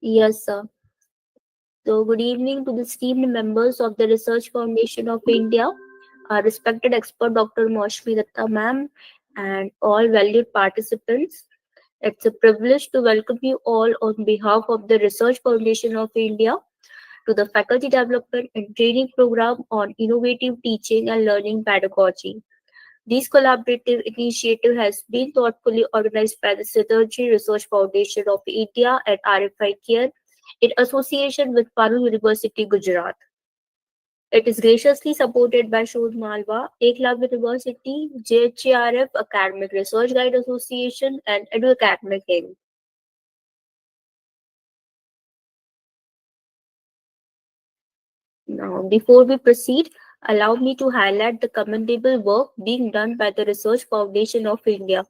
Yes, sir. So, good evening to the esteemed members of the Research Foundation of India, our respected expert Dr. Moshmi Datta ma'am, and all valued participants. It's a privilege to welcome you all on behalf of the Research Foundation of India to the Faculty Development and Training Program on Innovative Teaching and Learning Pedagogy. This collaborative initiative has been thoughtfully organized by the Synergy Research Foundation of India at RFI-CARE in association with Paro University, Gujarat. It is graciously supported by Shodh Malwa, Eklavya University, JHRF Academic Research Guide Association, and Edu Academic Inc. Now, before we proceed, allow me to highlight the commendable work being done by the Research Foundation of India,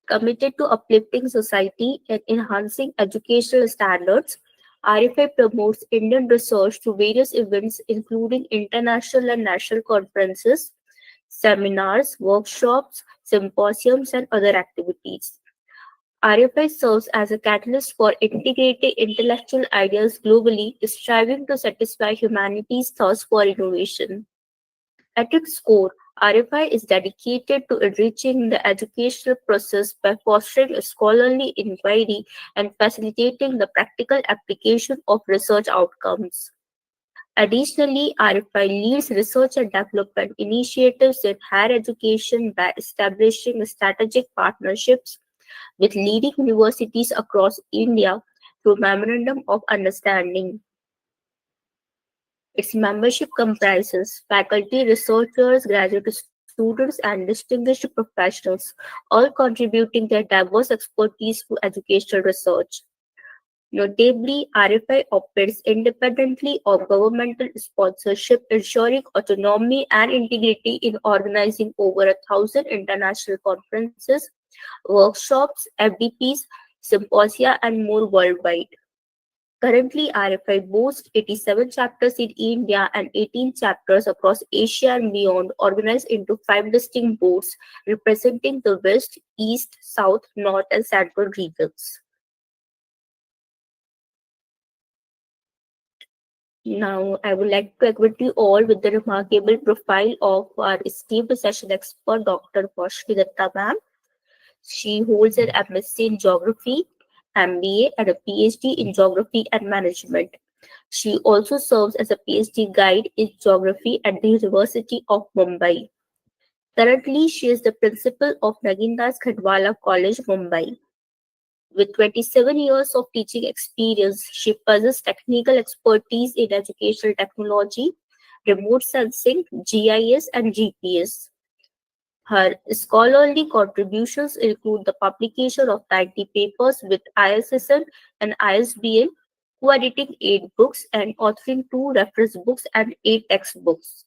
committed to uplifting society and enhancing educational standards. RFI promotes Indian research through various events, including international and national conferences, seminars, workshops, symposiums, and other activities. RFI serves as a catalyst for integrating intellectual ideas globally, striving to satisfy humanity's thirst for innovation. At its core, RFI is dedicated to enriching the educational process by fostering a scholarly inquiry and facilitating the practical application of research outcomes. Additionally, RFI leads research and development initiatives in higher education by establishing strategic partnerships with leading universities across India through Memorandum of Understanding. Its membership comprises faculty, researchers, graduate students, and distinguished professionals, all contributing their diverse expertise to educational research. Notably, RFI operates independently of governmental sponsorship, ensuring autonomy and integrity in organizing over 1,000 international conferences, workshops, FDPs, symposia, and more worldwide. Currently, RFI boasts 87 chapters in India and 18 chapters across Asia and beyond, organized into five distinct boards representing the West, East, South, North, and Central regions. Now, I would like to acquaint you all with the remarkable profile of our esteemed session expert, Dr. Moshmi Datta ma'am. She holds an MSc in Geography, MBA, and a PhD in Geography and Management. She also serves as a PhD guide in Geography at the University of Mumbai. Currently, she is the principal of Nagindas Khadwala College, Mumbai. With 27 years of teaching experience, she possesses technical expertise in educational technology, remote sensing, GIS, and GPS. Her scholarly contributions include the publication of 90 papers with ISSN and ISBN, co-editing 8 books, and authoring 2 reference books and 8 textbooks.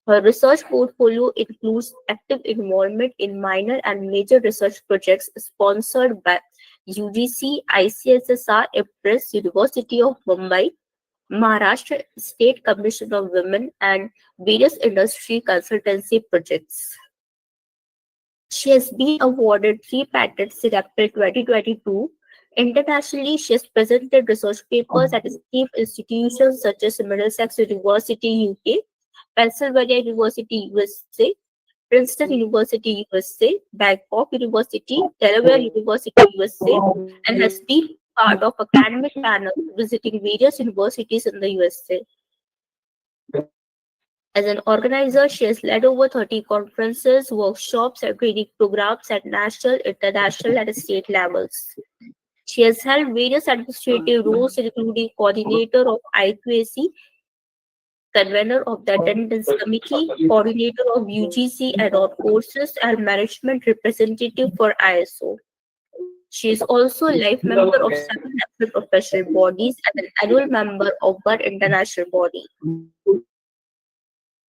Her research portfolio includes active involvement in minor and major research projects sponsored by UGC, ICSSR, IPRES, University of Mumbai, Maharashtra State Commission of Women, and various industry consultancy projects. She has been awarded 3 patents in April 2022. Internationally, she has presented research papers at esteemed institutions such as Middlesex University, UK, Pennsylvania University, USA, Princeton University, USA, Bangkok University, Delaware University, USA, and has been part of academic panels visiting various universities in the USA. As an organizer, she has led over 30 conferences, workshops, and training programs at national, international, and state levels. She has held various administrative roles, including coordinator of IQAC, convener of the attendance committee, coordinator of UGC and courses, and management representative for ISO. She is also a life member of 7 national professional bodies and an annual member of one international body.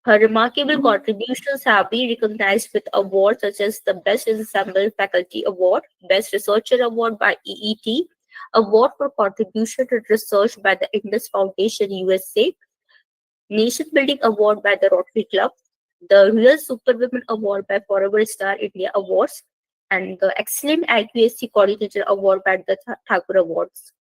Her remarkable contributions have been recognized with awards such as the Best Ensemble Faculty Award, Best Researcher Award by EET, Award for Contribution to Research by the Indus Foundation USA, Nation Building Award by the Rotary Club, the Real Superwomen Award by Forever Star India Awards, and the Excellent IQAC Coordinator Award by the Thakur Awards.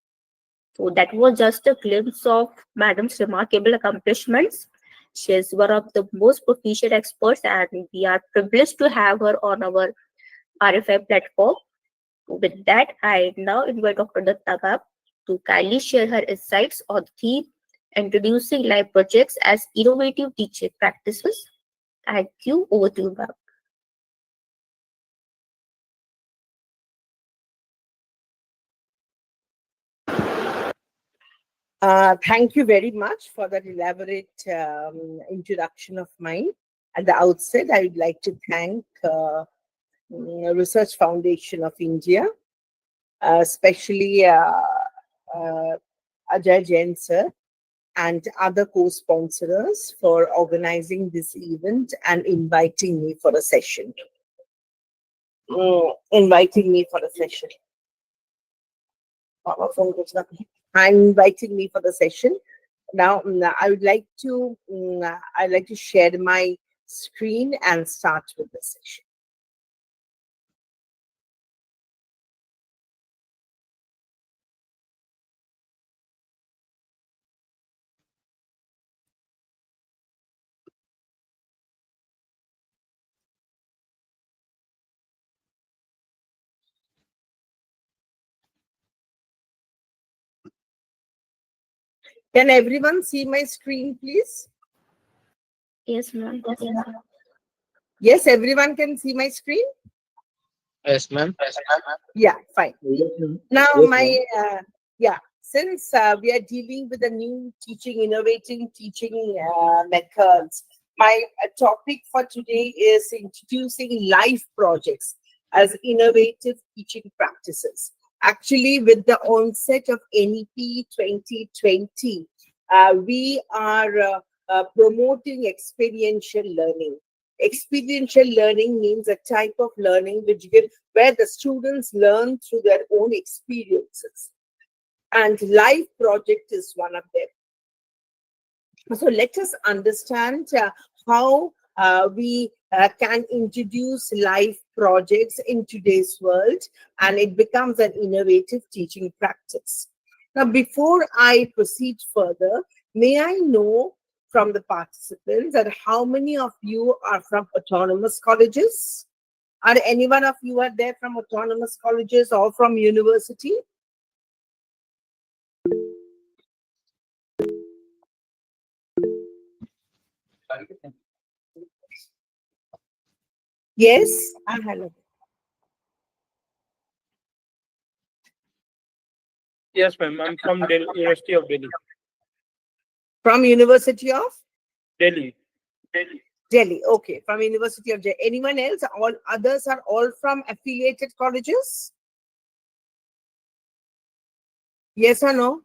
So that was just a glimpse of Madam's remarkable accomplishments. She is one of the most proficient experts, and we are privileged to have her on our RFI platform. With that, I now invite Dr. Datta ma'am to kindly share her insights on the theme introducing live projects as innovative teaching practices. Thank you. Over to you, ma'am. Thank you very much for that elaborate introduction of mine. At the outset, I would like to thank Research Foundation of India, especially Ajay Jain sir and other co-sponsors for organizing this event and inviting me for a session. Inviting me for a session. Inviting me for the session. Now, I'd like to share my screen and start with the session. Can everyone see my screen, please? Yes, ma'am. Yes, everyone can see my screen? Yes, ma'am. Yeah, fine. Yes, Now, ma'am. since we are dealing with the new innovating teaching methods, my topic for today is introducing life projects as innovative teaching practices. Actually, with the onset of NEP 2020, we are promoting experiential learning. Experiential learning means a type of learning where the students learn through their own experiences. And life project is one of them. So let us understand how we can introduce life projects in today's world, and it becomes an innovative teaching practice. Now, before I proceed further, may I know from the participants that how many of you are from autonomous colleges? Are any one of you are there from autonomous colleges or from university? Yes, hello. Yes, ma'am. I'm from University of Delhi. From University of Delhi. Delhi. Okay, from University of Delhi. Anyone else? All others are all from affiliated colleges? Yes or no?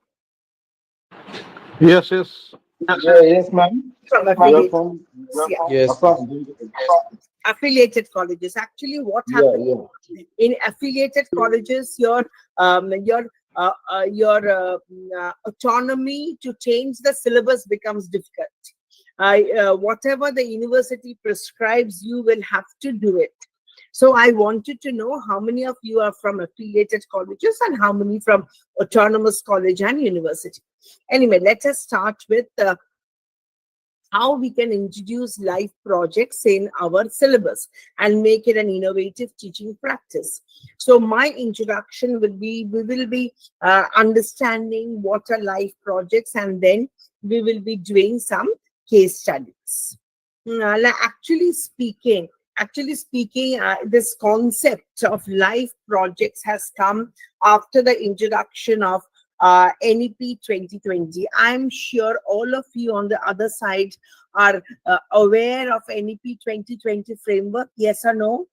Yes, yes. Yes, ma'am. From We are affiliated. from Yeah. Yes. Affiliated colleges. Actually, what Yeah, happens in affiliated colleges, your autonomy to change the syllabus becomes difficult. Whatever the university prescribes, you will have to do it. So I wanted to know how many of you are from affiliated colleges and how many from autonomous college and university. Anyway, let us start with how we can introduce life projects in our syllabus and make it an innovative teaching practice. So my introduction will be, we will be understanding what are life projects, and then we will be doing some case studies. Actually speaking, this concept of life projects has come after the introduction of NEP 2020. I'm sure all of you on the other side are aware of NEP 2020 framework. Yes or no?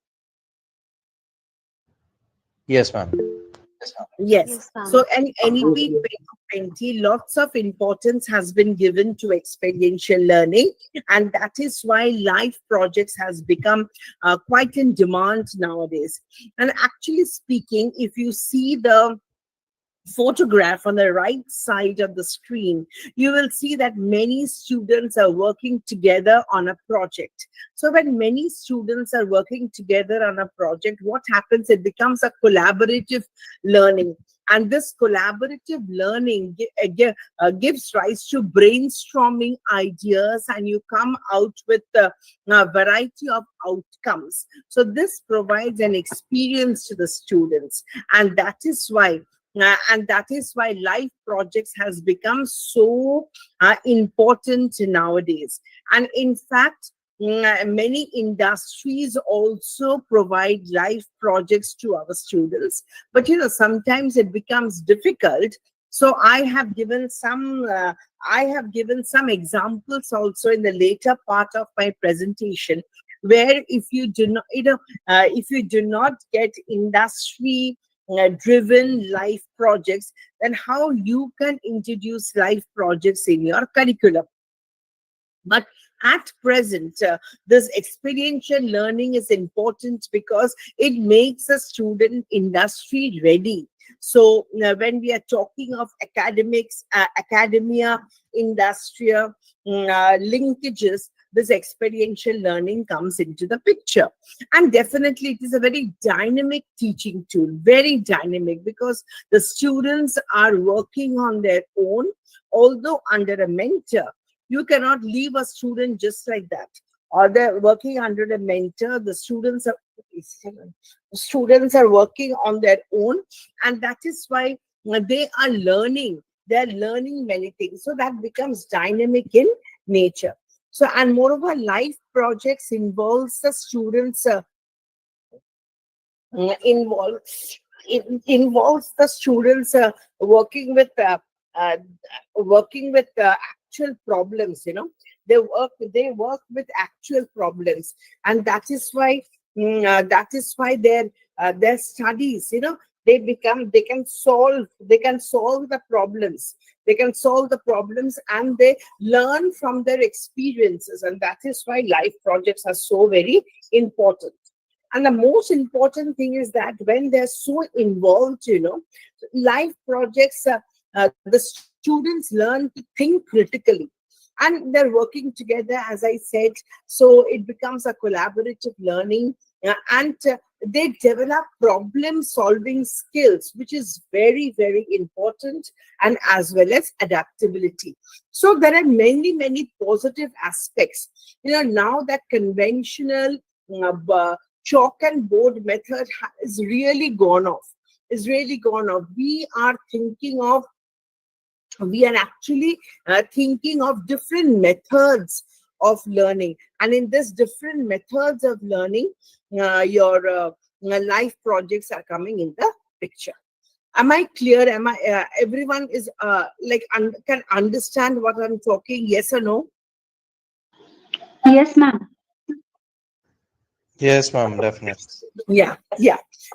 Yes, ma'am. Yes. So NEP 2020, lots of importance has been given to experiential learning, and that is why life projects has become quite in demand nowadays. And actually speaking, if you see the photograph on the right side of the screen, you will see that many students are working together on a project. So when many students are working together on a project, what happens? It becomes a collaborative learning. And this collaborative learning gives rise to brainstorming ideas, and you come out with a variety of outcomes. So this provides an experience to the students, and that is why life projects has become so important nowadays. And in fact, many industries also provide life projects to our students, but sometimes it becomes difficult. So I have given some examples also in the later part of my presentation, where if you do not if you do not get industry driven life projects, then how you can introduce life projects in your curriculum. But at present, this experiential learning is important because it makes a student industry ready. So when we are talking of academics, academia, industria linkages, this experiential learning comes into the picture. And definitely it is a very dynamic teaching tool, very dynamic, because the students are working on their own, although under a mentor. You cannot leave a student just like that. Or they're working under a mentor. The students are working on their own, and that is why they are learning. They're learning many things. So that becomes dynamic in nature. So, and moreover, life projects involves the students involve it involves the students working with uh, actual problems. They work with actual problems, and that is why their studies, they can solve the problems. They can solve the problems, and they learn from their experiences, and that is why life projects are so very important. And the most important thing is that when they're so involved, life projects, the students learn to think critically. And they're working together, as I said. So it becomes a collaborative learning, and they develop problem solving skills, which is very, very important, and as well as adaptability. So there are many, many positive aspects. Now that conventional chalk and board method is really gone off. We are actually thinking of different methods of learning, and in this different methods of learning, your life projects are coming in the picture. Am I clear? Everyone is can understand what I'm talking? Yes or no? Yes, ma'am. Yes, ma'am, definitely. Yeah.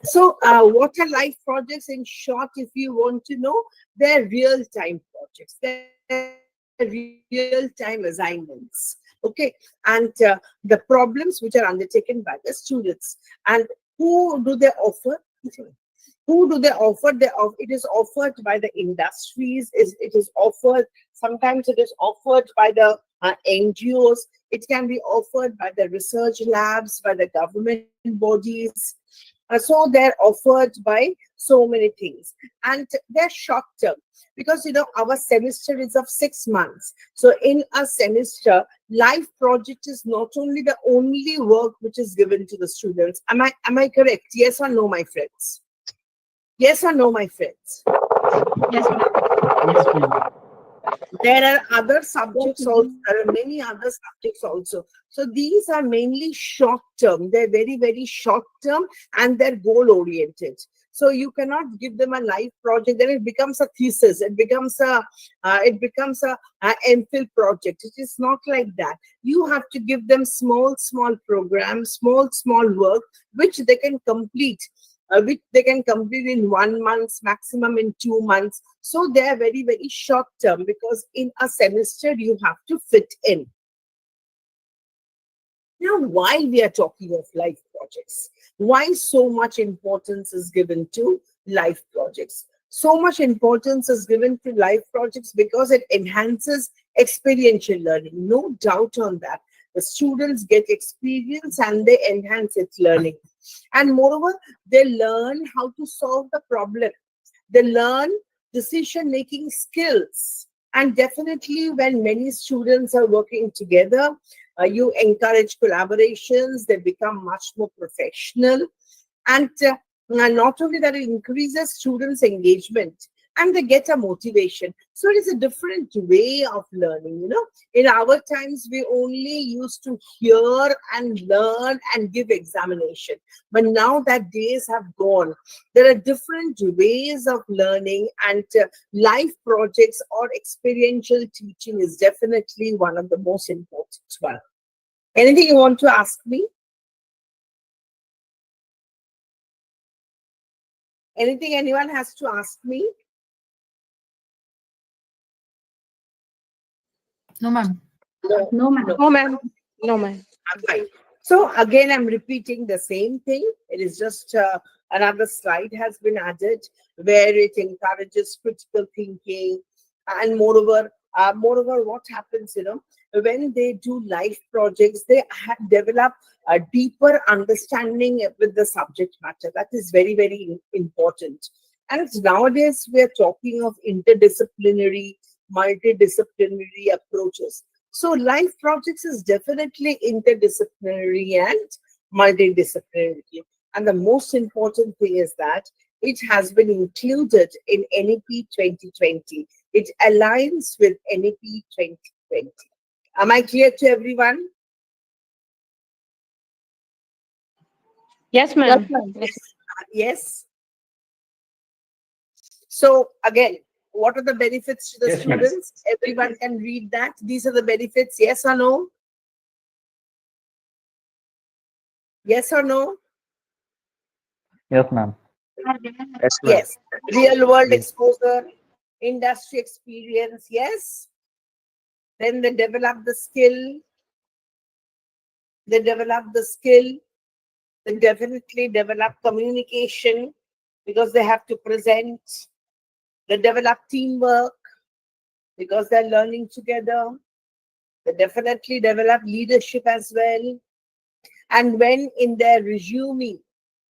So what are life projects? In short, if you want to know, they're real-time projects. They're real-time assignments. Okay. And the problems which are undertaken by the students. And who do they offer? Who do they offer? It is offered by the industries. It is offered, sometimes it is offered by the NGOs. It can be offered by the research labs, by the government bodies. So they're offered by so many things, and they're short term, because our semester is of 6 months. So in a semester, life project is not only the only work which is given to the students. Am I correct? Yes or no, my friends? Yes or no, my friends? Yes, ma'am. Yes, ma'am. There are other subjects also. There are many other subjects also. So these are mainly short term. They're very, very short term, and they're goal oriented. So you cannot give them a life project. Then it becomes a thesis. It becomes a MPhil project. It is not like that. You have to give them small, small programs, small, small work, which they can complete. Which they can complete in 1 month, maximum in 2 months. So they are very, very short term, because in a semester you have to fit in. Now, why we are talking of life projects? Why so much importance is given to life projects? So much importance is given to life projects because it enhances experiential learning. No doubt on that. The students get experience and they enhance its learning. And moreover, they learn how to solve the problem. They learn decision-making skills. And definitely when many students are working together, you encourage collaborations, they become much more professional. And not only that, it increases students' engagement and they get a motivation. So it is a different way of learning, In our times, we only used to hear and learn and give examination. But now that days have gone, there are different ways of learning, and life projects or experiential teaching is definitely one of the most important one. Anything you want to ask me? Anything anyone has to ask me? No, ma'am. No. No, ma'am. No, ma'am. No, ma'am. Fine. So again, I'm repeating the same thing. It is just another slide has been added where it encourages critical thinking, and moreover, what happens, when they do life projects, they develop a deeper understanding with the subject matter. That is very, very important. And nowadays, we are talking of interdisciplinary, multidisciplinary approaches. So life projects is definitely interdisciplinary and multidisciplinary. And the most important thing is that it has been included in NEP 2020. It aligns with NEP 2020. Am I clear to everyone? Yes, ma'am. Yes. So again, what are the benefits to the Yes, ma'am. students? Everyone can read that. These are the benefits. Yes or no? Yes or no? Yes, ma'am. Yes, ma'am. Yes. Real world Yes. exposure, industry experience. Yes. Then they develop the skill. They develop the skill. They definitely develop communication because they have to present. They develop teamwork because they're learning together. They definitely develop leadership as well. And when in their resume,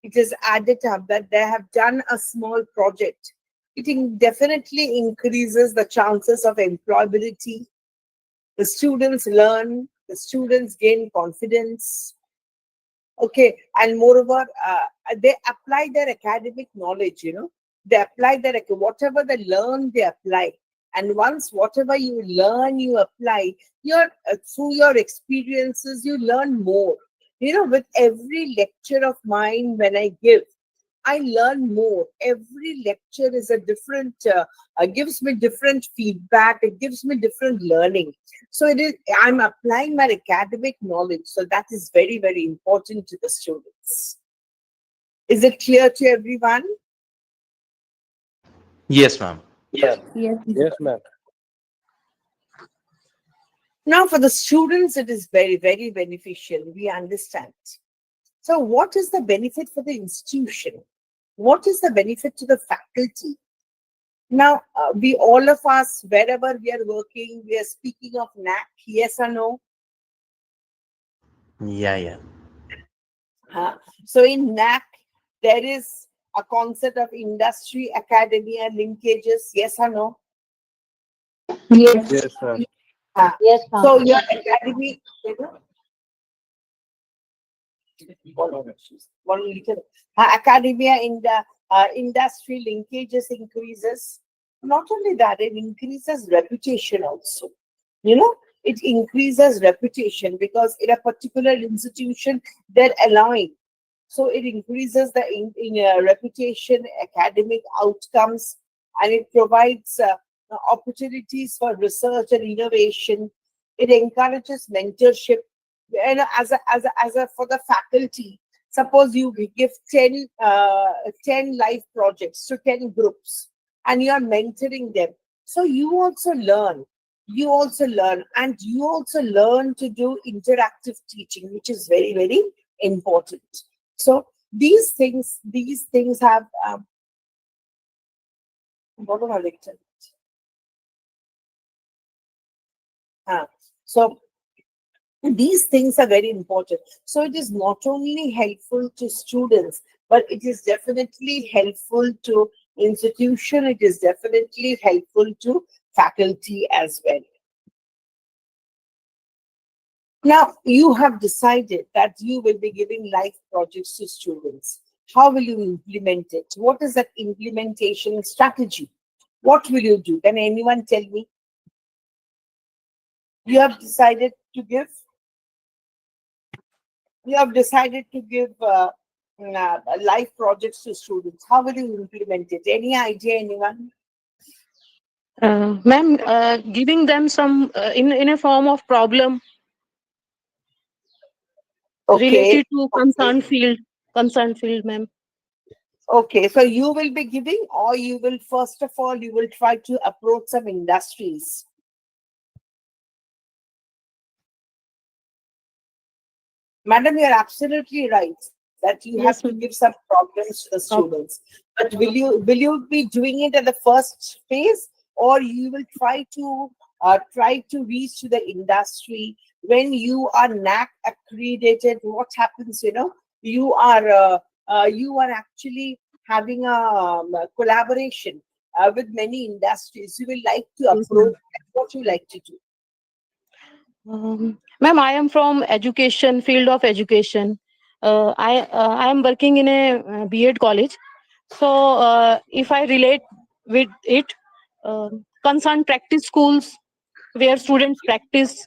it is added up that they have done a small project, it definitely increases the chances of employability. The students learn, the students gain confidence. Okay, and moreover, they apply their academic knowledge, They apply their, whatever they learn, they apply. And once whatever you learn, you apply, through your experiences, you learn more. With every lecture of mine, when I give, I learn more. Every lecture is a different, gives me different feedback. It gives me different learning. So I'm applying my academic knowledge. So that is very, very important to the students. Is it clear to everyone? Yes, ma'am. Yes. Yes, ma'am. Now, for the students, it is very, very beneficial. We understand. So what is the benefit for the institution? What is the benefit to the faculty? Now, all of us, wherever we are working, we are speaking of NAC, yes or no? Yeah. So in NAC, there is a concept of industry, academia, linkages, yes or no? Yes. Yes, ma'am. Yes, ma'am. So your academy, one little, academia in the industry linkages increases. Not only that, it increases reputation also. It increases reputation because in a particular institution, they're aligned. So it increases the reputation, academic outcomes, and it provides opportunities for research and innovation. It encourages mentorship. For the faculty, suppose you give 10 life projects to 10 groups, and you are mentoring them. So you also learn. And you also learn to do interactive teaching, which is very, very important. So these things have what am I written? So these things are very important. So it is not only helpful to students, but it is definitely helpful to institution, it is definitely helpful to faculty as well. Now, you have decided that you will be giving life projects to students. How will you implement it? What is that implementation strategy? What will you do? Can anyone tell me? You have decided to give life projects to students. How will you implement it? Any idea, anyone? Ma'am, giving them some in a form of problem Okay. related to concerned field, ma'am. Okay, so you will be giving, or you will, first of all, you will try to approach some industries. Madam, you're absolutely right that you have Yes, to ma'am. give some problems to the students. But will you be doing it at the first phase, or you will try to reach to the industry when you are NAC accredited? What happens? You are actually having a collaboration with many industries. You will like to Yes, ma'am. approach. What you like to do? Ma'am, I am from education field of education. I am working in a B.Ed college. So if I relate with it, concerned practice schools where students practice.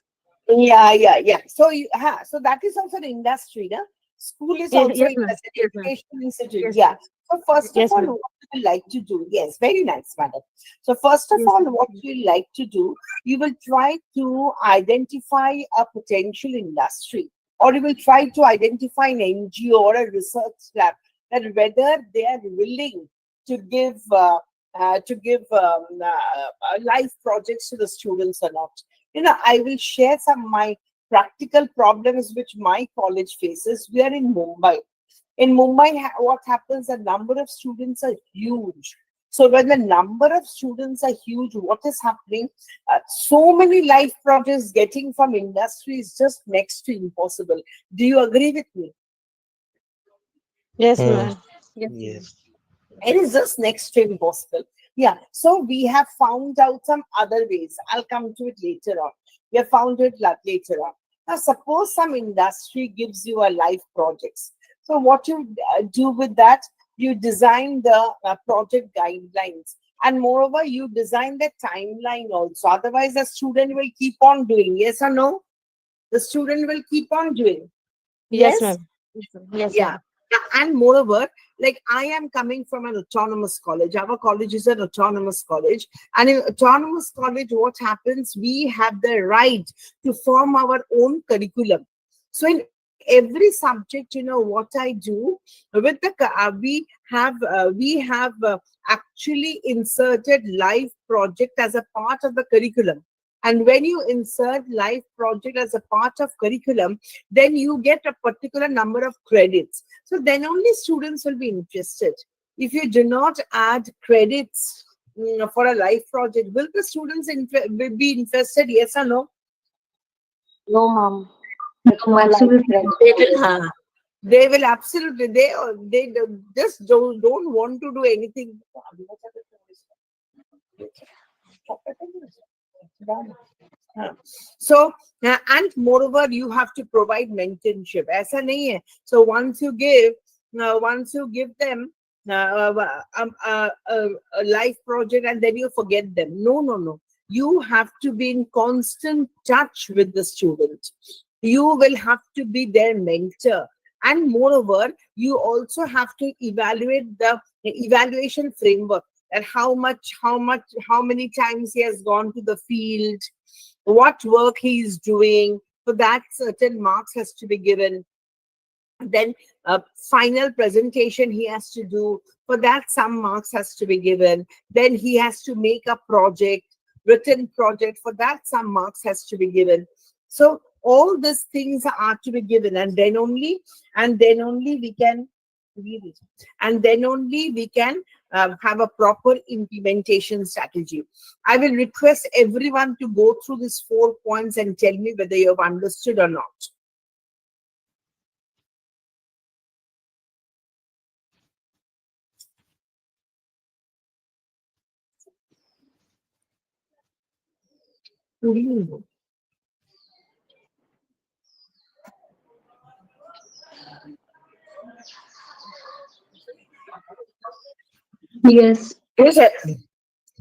Yeah. So that is also the industry, na? School is Yes, also yes, in ma'am. the Yes, ma'am. education institute. Yes, Yeah. ma'am. So first of Yes, all, ma'am. what you like to do? Yes, very nice, madam. So first of Yes, all, ma'am. what you like to do, you will try to identify a potential industry, or you will try to identify an NGO or a research lab, that whether they are willing to give life projects to the students or not. I will share some of my practical problems which my college faces. We are in Mumbai. In Mumbai, what happens? The number of students are huge. So when the number of students are huge, what is happening? So many life projects getting from industry is just next to impossible. Do you agree with me? Yes, Hmm. ma'am. Yes, ma'am. Yes. It is just next to impossible. Yeah. So we have found out some other ways. I'll come to it later on. We have found it later on. Now, suppose some industry gives you a life projects. So what you do with that, you design the project guidelines, and moreover, you design the timeline also. Otherwise, the student will keep on doing. Yes or no? The student will keep on doing. Yes, Yes. ma'am. Yes, ma'am. Yes, Yeah. ma'am. And moreover, like, I am coming from an autonomous college. Our college is an autonomous college. And in autonomous college, what happens? We have the right to form our own curriculum. So in every subject, what I do with we have actually inserted live project as a part of the curriculum. And when you insert live project as a part of curriculum, then you get a particular number of credits. So then only students will be interested. If you do not add credits for a life project, will the students will be interested? Yes or no? No, ma'am. It's no life Absolutely. They project. will have. They will absolutely. Just don't want to do anything. So and moreover, you have to provide mentorship. ऐसा नहीं है. So once you give them a life project and then you forget them. No. You have to be in constant touch with the student. You will have to be their mentor. And moreover, you also have to evaluate the evaluation framework, and how many times he has gone to the field, what work he is doing. For that, certain marks has to be given. Then a final presentation he has to do. For that, some marks has to be given. Then he has to make a project, written project. For that, some marks has to be given. So all these things are to be given, and then only we can have a proper implementation strategy. I will request everyone to go through these 4 points and tell me whether you have understood or not. Yes.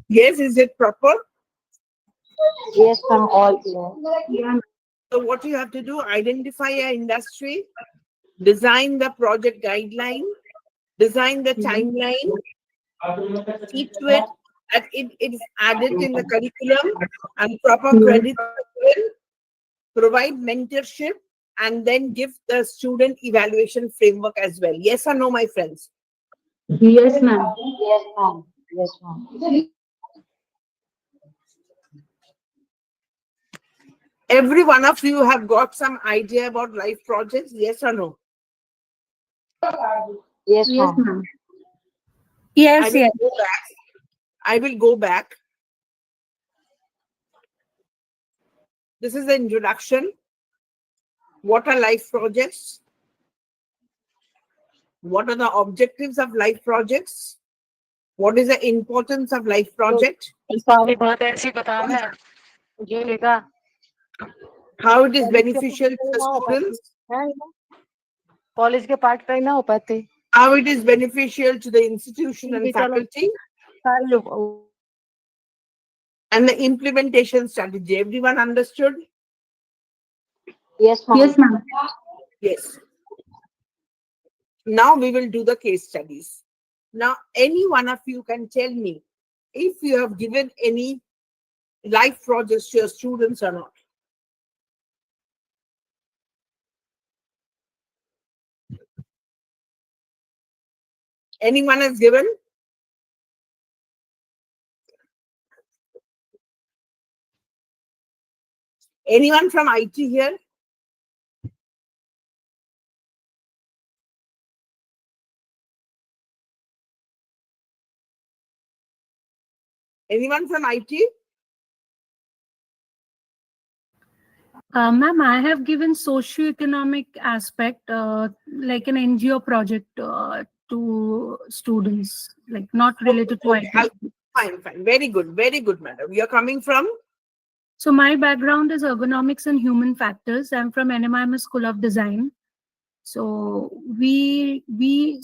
Yes, is it proper? Yes, ma'am. All clear. Yeah. So what you have to do, identify your industry, design the project guideline, design the timeline, see to it that it is added in the curriculum and proper credit given, provide mentorship, and then give the student evaluation framework as well. Yes or no, my friends? Yes, ma'am. Yes, ma'am. Yes, ma'am. Every one of you have got some idea about life projects, yes or no? Yes, Yes, ma'am. ma'am. I will go back. I will go back. This is the introduction. What are life projects? What are the objectives of life projects? What is the importance of life project? सारी बात ऐसी बता रहा है जो लेगा How it is college के beneficial to the ना हो पाते students? हैं कॉलेज के पार्ट टाइम ना हो पाते How it is beneficial to the institution and चलो faculty? सारे लोग And the implementation strategy. Everyone understood? Yes, ma'am. Yes, ma'am. Yes. Now we will do the case studies. Now, any one of you can tell me if you have given any life projects to your students or not. Anyone has given? Anyone from IT here? Anyone from IT? Ma'am, I have given socio-economic aspect, like an NGO project to students, like not related to Okay, IT. fine, fine. Very good, madam. You're coming from? So my background is ergonomics and human factors. I'm from NMIMS School of Design. So we do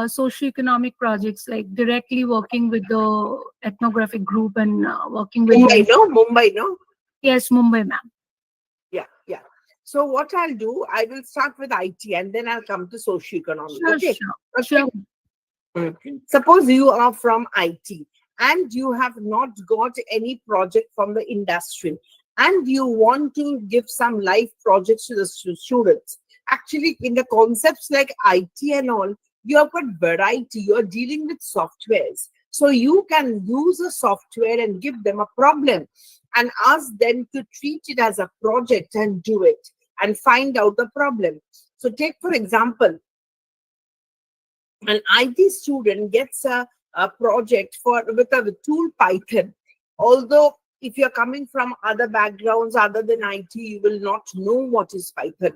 socio-economic projects, like directly working with the ethnographic group and working with them. Mumbai, no? Yes, Mumbai, ma'am. Yeah. So what I'll do, I will start with IT and then I'll come to socioeconomic. Sure, Okay. sure. Suppose you are from IT and you have not got any project from the industry and you want to give some life projects to the students. Actually, in the concepts like IT and all, you have got variety. You're dealing with softwares. So you can use a software and give them a problem and ask them to treat it as a project and do it and find out the problem. So take, for example, an IT student gets a project with a tool Python. Although if you're coming from other backgrounds other than IT, you will not know what is Python.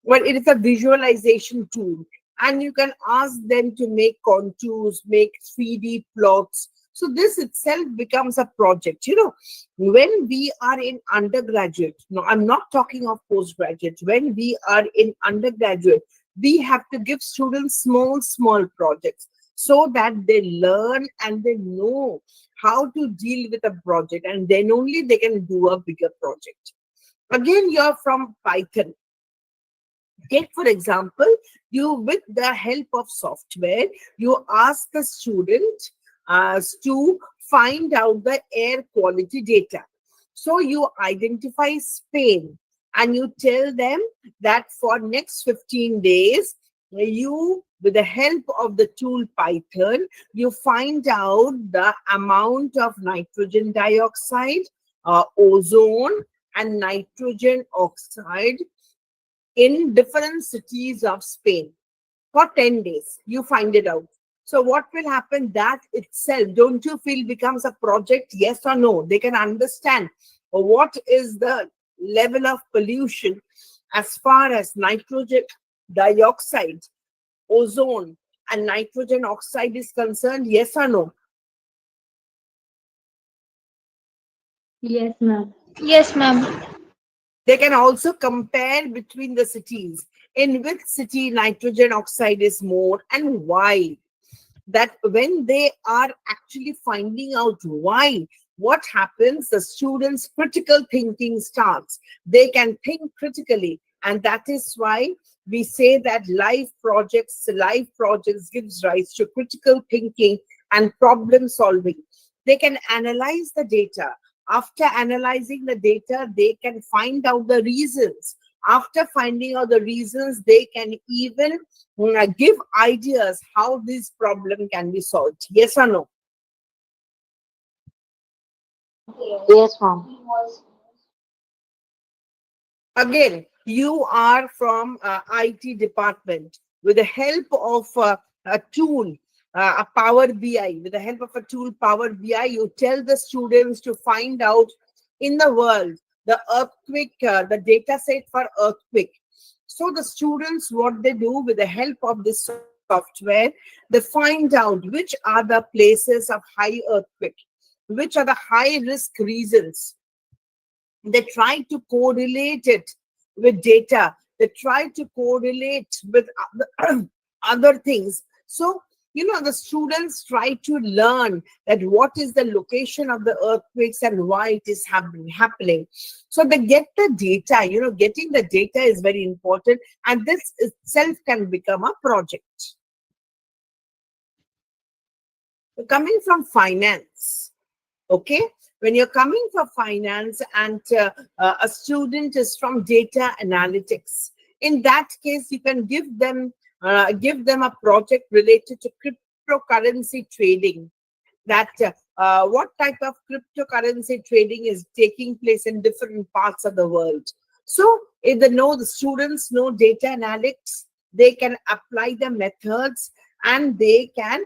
Well, it is a visualization tool. And you can ask them to make contours, make 3D plots. So this itself becomes a project. When we are in undergraduate, no, I'm not talking of postgraduate. When we are in undergraduate, we have to give students small projects so that they learn and they know how to deal with a project, and then only they can do a bigger project. Again, you're from Python. Take, for example, you, with the help of software, you ask the student to find out the air quality data. So you identify Spain and you tell them that for next 15 days, you, with the help of the tool Python, you find out the amount of nitrogen dioxide, ozone, and nitrogen oxide in different cities of Spain for 10 days. You find it out. So what will happen? That itself, don't you feel, becomes a project? Yes or no? They can understand what is the level of pollution as far as nitrogen dioxide, ozone, and nitrogen oxide is concerned. Yes or no? Yes, ma'am. Yes, ma'am. They can also compare between the cities. In which city nitrogen oxide is more and why. That when they are actually finding out why, what happens, the students' critical thinking starts. They can think critically, and that is why we say that life projects gives rise to critical thinking and problem solving. They can analyze the data. After analyzing the data, they can find out the reasons. After finding out the reasons, they can even give ideas how this problem can be solved. Yes or no? Yes, ma'am. Again, you are from IT department. With the help of a tool, a Power BI, with the help of a tool, Power BI, you tell the students to find out in the world the earthquake, the data set for earthquake. So the students, what they do with the help of this software, they find out which are the places of high earthquake, which are the high risk regions. They try to correlate it with data. They try to correlate with other things. So, the students try to learn that what is the location of the earthquakes and why it is happening. So they get the data. Getting the data is very important, and this itself can become a project. Coming from finance, okay, when you're coming for finance and a student is from data analytics, in that case you can give them a project related to cryptocurrency trading. That what type of cryptocurrency trading is taking place in different parts of the world. So if the students know data analytics, they can apply the methods, and they can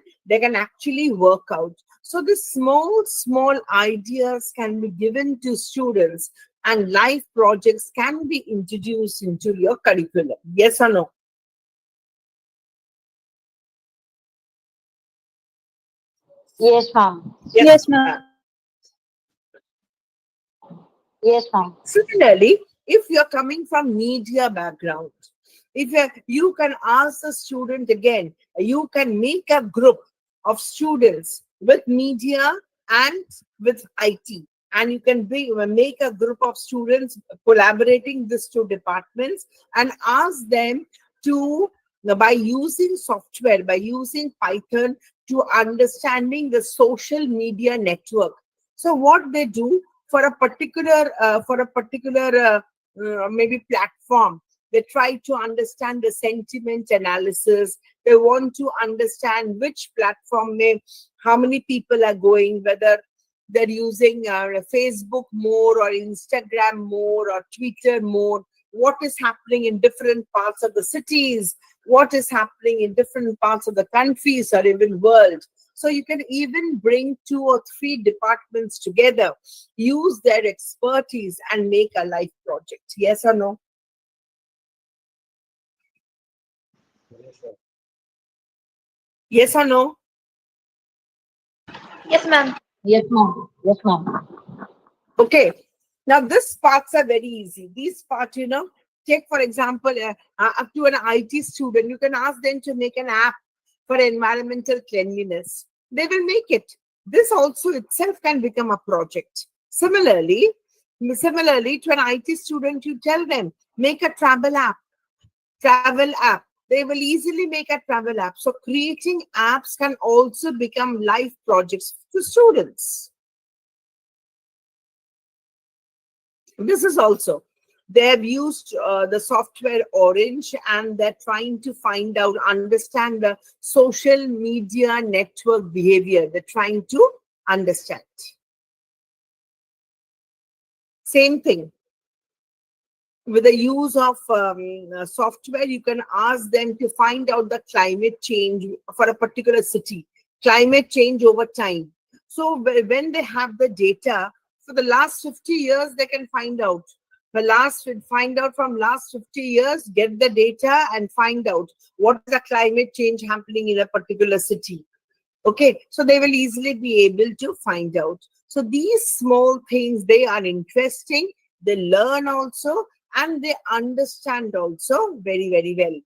actually work out. So the small ideas can be given to students, and life projects can be introduced into your curriculum. Yes or no? Yes, ma'am. Yes, ma'am. Yes, ma'am. Similarly, if you're coming from media background, if you can ask the student again, you can make a group of students with media and with IT, and you can make a group of students collaborating these two departments, and ask them to, by using software, by using Python, to understanding the social media network. So what they do for a particular maybe platform, they try to understand the sentiment analysis. They want to understand which platform how many people are going, whether they're using Facebook more or Instagram more or Twitter more, what is happening in different parts of the cities, what is happening in different parts of the countries or even world. So you can even bring 2 or 3 departments together, use their expertise, and make a life project. Yes or no? Yes or no? Yes, ma'am. Yes, ma'am. Yes, ma'am. Okay. Now, these parts are very easy. These parts, take for example, up to an IT student, you can ask them to make an app for environmental cleanliness. They will make it. This also itself can become a project. Similarly, to an IT student, you tell them, make a travel app. They will easily make a travel app. So creating apps can also become life projects to students. This is also, they have used the software Orange, and they're trying to understand the social media network behavior. They're trying to understand. Same thing. With the use of software, you can ask them to find out the climate change for a particular city, climate change over time. So when they have the data for the last 50 years, they can find out. From last 50 years, get the data and find out what is the climate change happening in a particular city. Okay, so they will easily be able to find out. So So these small things, they are interesting, they learn also, and they understand also very, very well.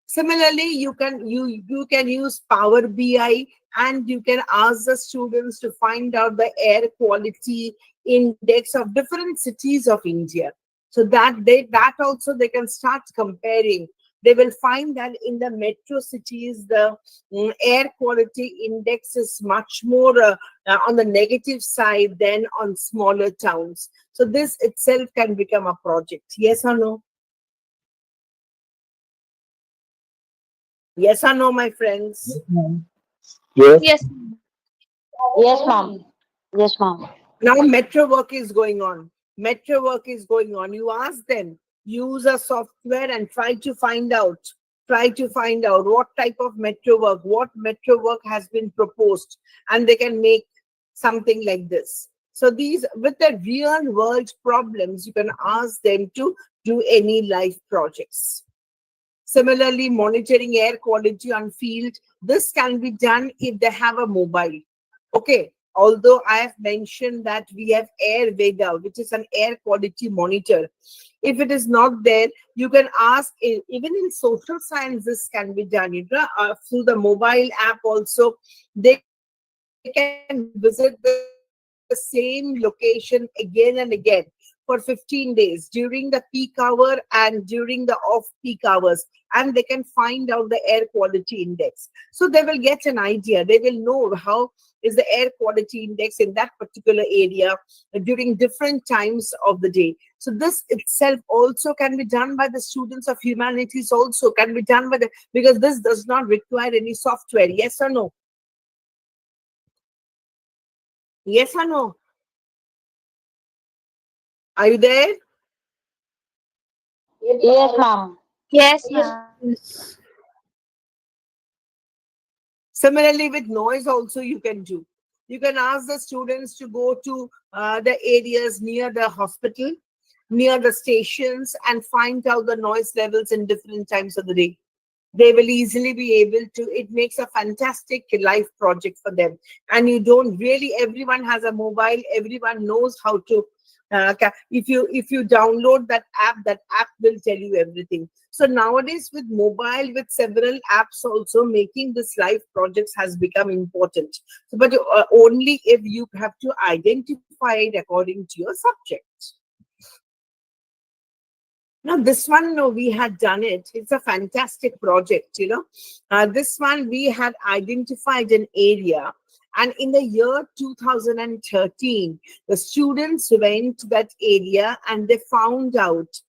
Similarly, you can use Power BI, and you can ask the students to find out the air quality index of different cities of India. So that also they can start comparing. They will find that in the metro cities, the air quality index is much more on the negative side than on smaller towns. So this itself can become a project. Yes or no? Yes or no, my friends? Yes. Yes. Yes, ma'am. Yes, ma'am. Now metro work is going on. Metro work is going on. You ask them, use a software and try to find out. Try to find out what type of what metro work has been proposed, and they can make something like this. So these, with the real world problems, you can ask them to do any life projects. Similarly, monitoring air quality on field, this can be done if they have a mobile. Okay. Although I have mentioned that we have Air Veda, which is an air quality monitor. If it is not there, you can ask, even in social science, this can be done. Through the mobile app also, they can visit the same location again and again for 15 days during the peak hour and during the off-peak hours, and they can find out the air quality index. So they will get an idea. They will know how is the air quality index in that particular area during different times of the day. So this itself also can be done by the students of humanities, also can be done by because this does not require any software. Yes or no? Yes or no? Are you there? Yes, ma'am. Yes, ma'am. Yes. Similarly, with noise also you can do. You can ask the students to go to the areas near the hospital, near the stations, and find out the noise levels in different times of the day. They will easily be able to. It makes a fantastic life project for them. And you don't really, everyone has a mobile, everyone knows how to if you download that app will tell you everything. So nowadays, with mobile, with several apps also, making this life projects has become important. So, but only if you have to identify it according to your subject. Now, this one, no, we had done it. It's a fantastic project. This one, we had identified an area. And in the year 2013, the students went to that area and they found out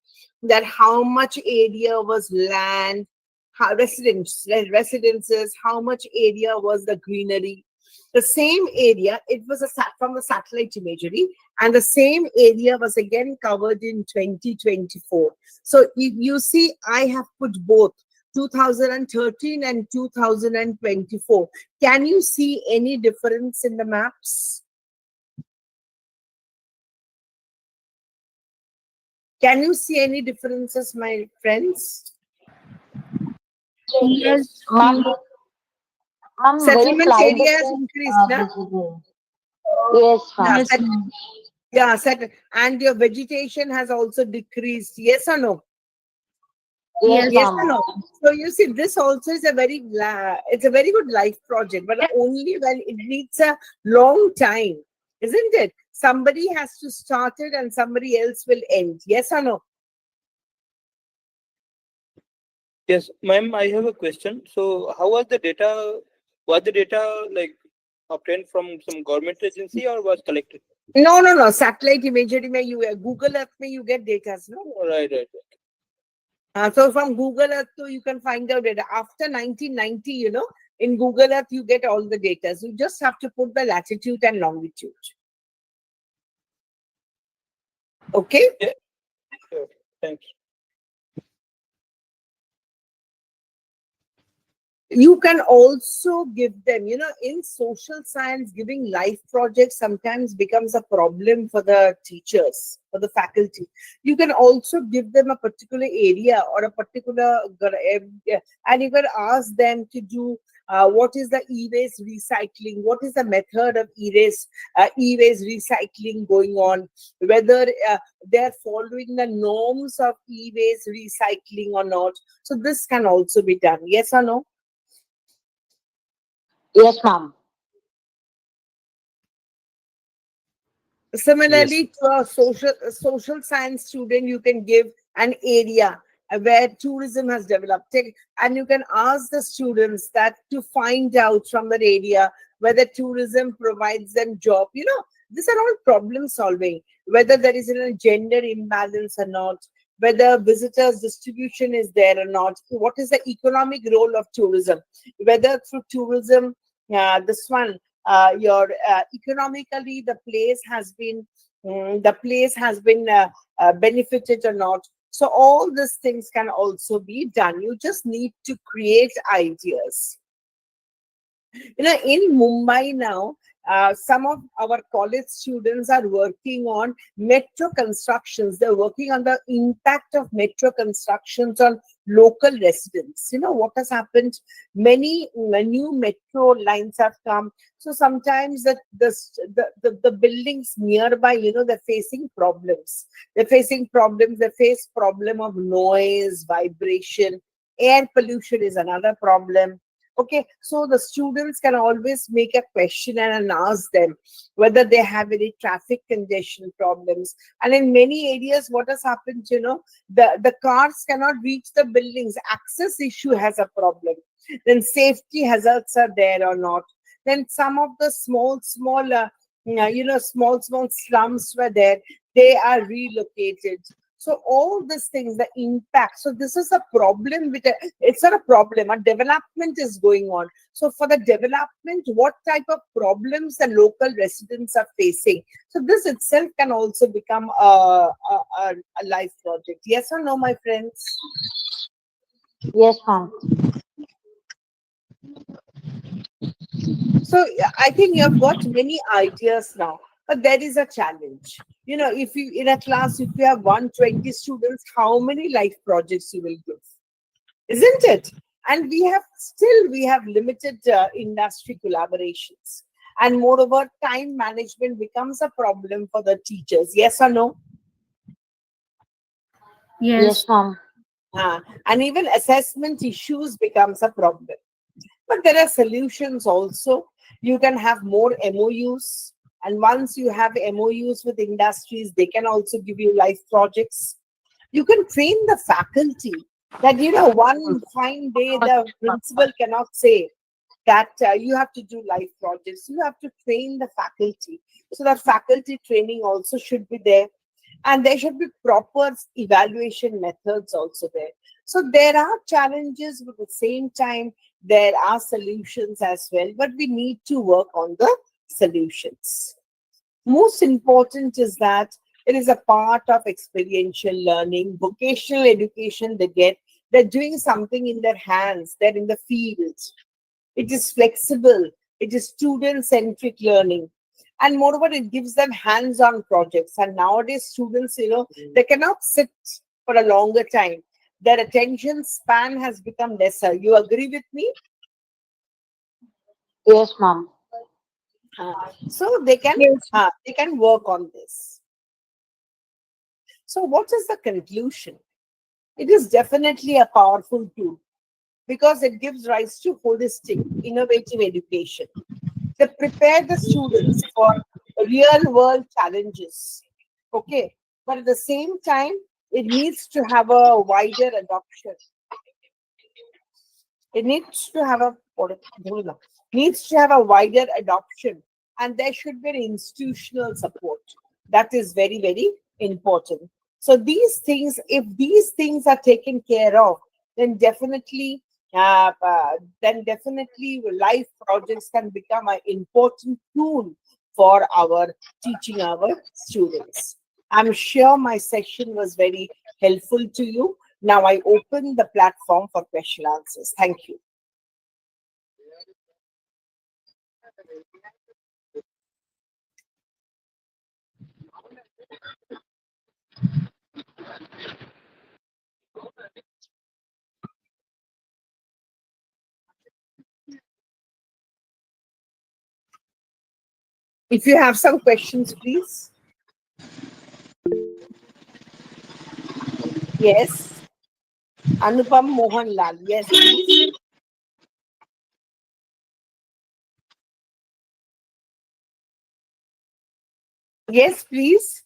that how much area was land, how residences, how much area was the greenery. The same area, it was from the satellite imagery, and the same area was again covered in 2024. So if you see, I have put both 2013 and 2024. Can you see any difference in the maps? Can you see any differences, my friends? Yes. Ma'am, very Settlement slight area has difference. increased, na? Visible. Yes, Yeah, ma'am. Yes, ma'am. and your vegetation has also decreased. Yes or no? Yes, Yes. Yes or ma'am. no? So you see, this also is it's a very good life project, but only when it needs a long time, isn't it? Somebody has to start it and somebody else will end. Yes or no? Yes, ma'am, I have a question. So, how was the data? Was the data like obtained from some government agency or was collected? No. Satellite imagery, Google Earth, you get data, no? Right. So from Google Earth, you can find out data. After 1990, in Google Earth, you get all the data. So you just have to put the latitude and longitude. Okay? Yeah, sure. Thanks. You can also give them, in social science, giving life projects sometimes becomes a problem for the teachers, for the faculty. You can also give them a particular area or a particular, and you can ask them to do what is the e-waste recycling, what is the method of e-waste recycling going on, whether they're following the norms of e-waste recycling or not. So this can also be done. Yes or no? Yes, ma'am. Yes. Similarly, to a social science student, you can give an area where tourism has developed, and you can ask the students that to find out from that area whether tourism provides them job. These are all problem solving. Whether there is a gender imbalance or not, whether visitors distribution is there or not, what is the economic role of tourism, whether through tourism, this one your economically the place has been benefited or not. So all these things can also be done. You just need to create ideas. In Mumbai now, some of our college students are working on metro constructions. They're working on the impact of metro constructions on local residents. What has happened? Many new metro lines have come. So sometimes the buildings nearby, they're facing problems. They're facing problems. They face problem of noise, vibration, air pollution is another problem. Okay, so the students can always make a question and ask them whether they have any traffic congestion problems. And in many areas, what has happened, the cars cannot reach the buildings. Access issue has a problem. Then safety hazards are there or not. Then some of the small slums were there. They are relocated. So all these things, the impact. So this is a problem it's not a problem. A development is going on. So for the development, what type of problems the local residents are facing? So this itself can also become a life project. Yes or no, my friends? Yes, ma'am. So I think you have got many ideas now, but there is a challenge. If you in a class, if you have 120 students, how many life projects you will give? Isn't it? And we have limited industry collaborations, and moreover, time management becomes a problem for the teachers. Yes or no? Yes. Yes, ma'am. And even assessment issues becomes a problem. But there are solutions also. You can have more MOUs, and once you have MOUs with industries, they can also give you life projects. You can train the faculty that, one fine day the principal cannot say that you have to do life projects. You have to train the faculty. So that faculty training also should be there. And there should be proper evaluation methods also there. So there are challenges, but at the same time, there are solutions as well. But we need to work on the solutions. Most important is that it is a part of experiential learning, vocational education they're doing something in their hands, they're in the field. It is flexible, it is student-centric learning. And moreover, it gives them hands-on projects. And nowadays, students, they cannot sit for a longer time. Their attention span has become lesser. You agree with me? Yes, ma'am. So they can work on this. So what is the conclusion? It is definitely a powerful tool because it gives rise to holistic, innovative education. They prepare the students for real world challenges. Okay. But at the same time, it needs to have a wider adoption. It needs to have a wider adoption, and there should be an institutional support. That is very, very important. So if these things are taken care of, then definitely, uh, uh, life projects can become an important tool for our teaching our students. I'm sure my session was very helpful to you. Now I open the platform for question answers. Thank you. If you have some questions, please. Yes. Anupam Mohanlal. Yes, please. Yes, please.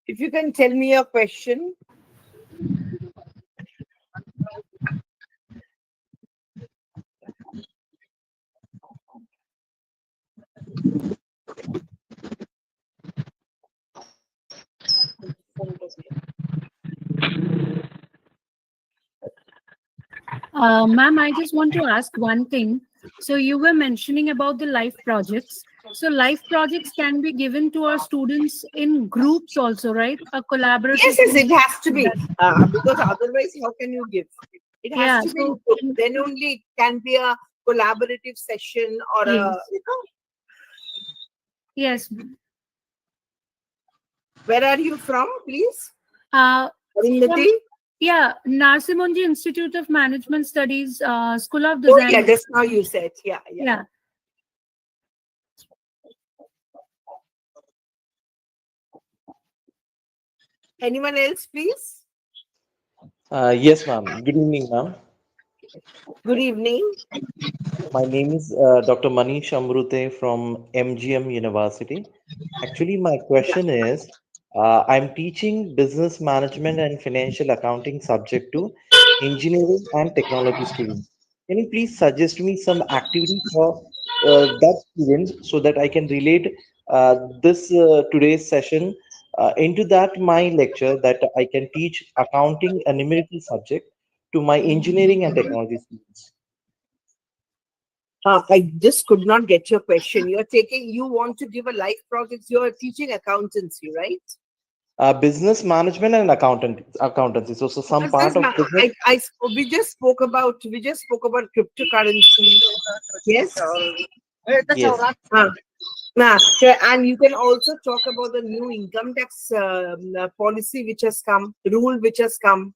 If you can tell me your question. Ma'am, I just want to ask one thing. So you were mentioning about the life projects. So life projects can be given to our students in groups also, right? A collaborative. Yes, it has to be. Because otherwise, how can you give? It has Yeah, to be. so Then only it can be a collaborative session or yes. a. Yes. Where are you from, please? From, yeah, Narsimonji Institute of Management Studies, School of Oh, Design. yeah, just now you said. Yeah. Yeah. Anyone else, please? Yes, ma'am. Good evening, ma'am. Good evening. My name is Dr. Manish Amrute from MGM University. Actually, my question is, I'm teaching business management and financial accounting subject to engineering and technology students. Can you please suggest me some activity for that students so that I can relate this today's session into that my lecture that I can teach accounting a numerical subject to my engineering and technology students. I just could not get your question. You want to give a life project. You're teaching accountancy, right? Business management and accountancy. So some part of business. We just spoke about cryptocurrency. Yes. Yes, And you can also talk about the new income tax policy which has come, rule which has come.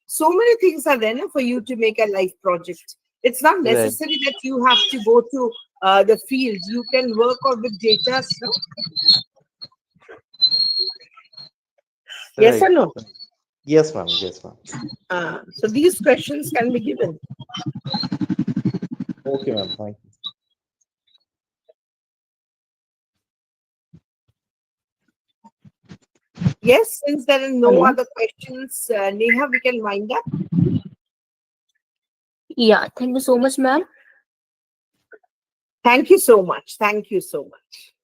So many things are there for you to make a life project. It's not necessary that you have to go to the field. You can work on with data. Yes or no? Yes, ma'am. Yes, ma'am. So these questions can be given. Okay, ma'am. Thank you. Yes, since there are no other questions, Neha, we can wind up. Yeah, thank you so much, ma'am. Thank you so much. Thank you so much.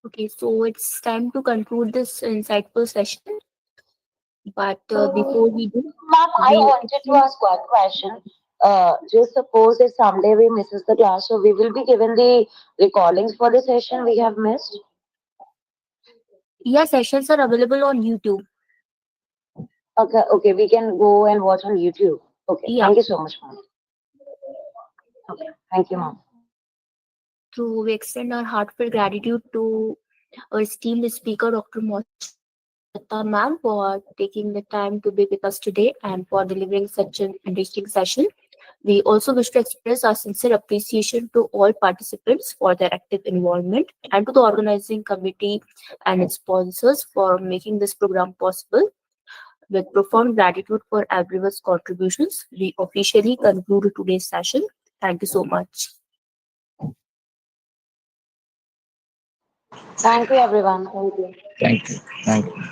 Okay, so it's time to conclude this insightful session. But before we do, Ma'am, I wanted to ask one question. Just suppose if someday we misses the class, so we will be given the recordings for the session we have missed. yeah, sessions are available on YouTube. Okay, we can go and watch on YouTube. Okay, Yeah. thank you so much, ma'am. Okay, thank you, ma'am. So we extend our heartfelt gratitude to our esteemed speaker, Dr. Moshita ma'am, for taking the time to be with us today and for delivering such an enriching session. We also wish to express our sincere appreciation to all participants for their active involvement and to the organizing committee and its sponsors for making this program possible. With profound gratitude for everyone's contributions, we officially conclude today's session. Thank you so much. Thank you, everyone. Thank you. Thank you. Thank you.